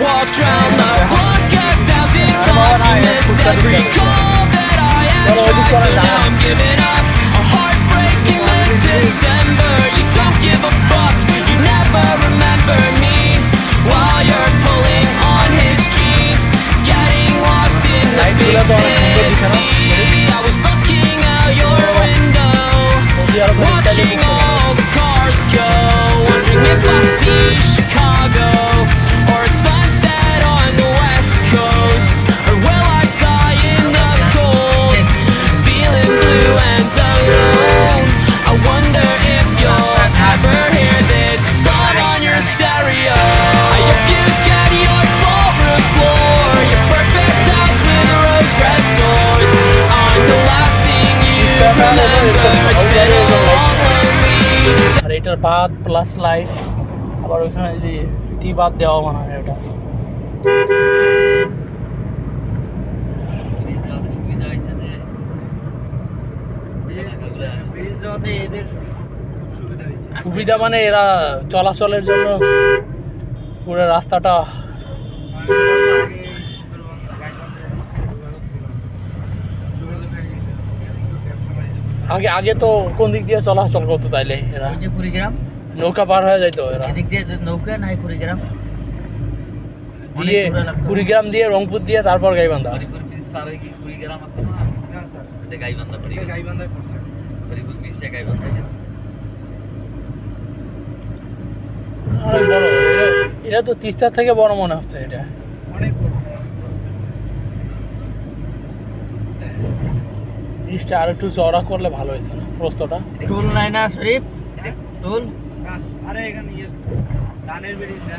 walked round the block 1,000 times. You missed every call that I had tried, so now I'm giving up. A heartbreaking mid-December. You don't give a fuck, you never remember me. While you're pulling on his jeans, getting lost in the big city. I was looking out your window, watching all the cars go, wondering if I see Chicago or a sunset on the West Coast, or will I die in the cold, feeling blue and alone. I wonder if you'll ever hear this song on your stereo. I hope you get your ballroom floor, your perfect house with rose red doors. I'm the last thing you remember. It's been a long, lonely. আর এটার বাদ plus light, আবার ওইখানে যে টি বাদ দেওয়া মনে হয় ওটা। সুবিধা মানে এরা চলাচলের জন্য পুরো রাস্তাটা আগে আগে তো কোন দিক দিয়ে চলাচল করতো তাইলে এরা? কুড়িগ্রাম নৌকা পার হয়ে যাইতো এরা এদিক দিয়ে নৌকা নাই, কুড়িগ্রাম দিয়ে, কুড়িগ্রাম দিয়ে রংপুর দিয়ে তারপর গাইবান্ধা। কুড়িগ্রাম আছে না, এটা গাইবান্ধা, গাইবান্ধা হরিপুর ব্রিজটা গাইবান্ধা। অনেক বড় এটা তো তিস্তার থেকে বড় মনে হচ্ছে এটা। ব্রিজটা আর একটু চওড়া করলে ভালো হয়েছে না প্রস্তটা? টোল নাই না শরীফ, টোল আরে এখানে ধানের ব্রিজ না।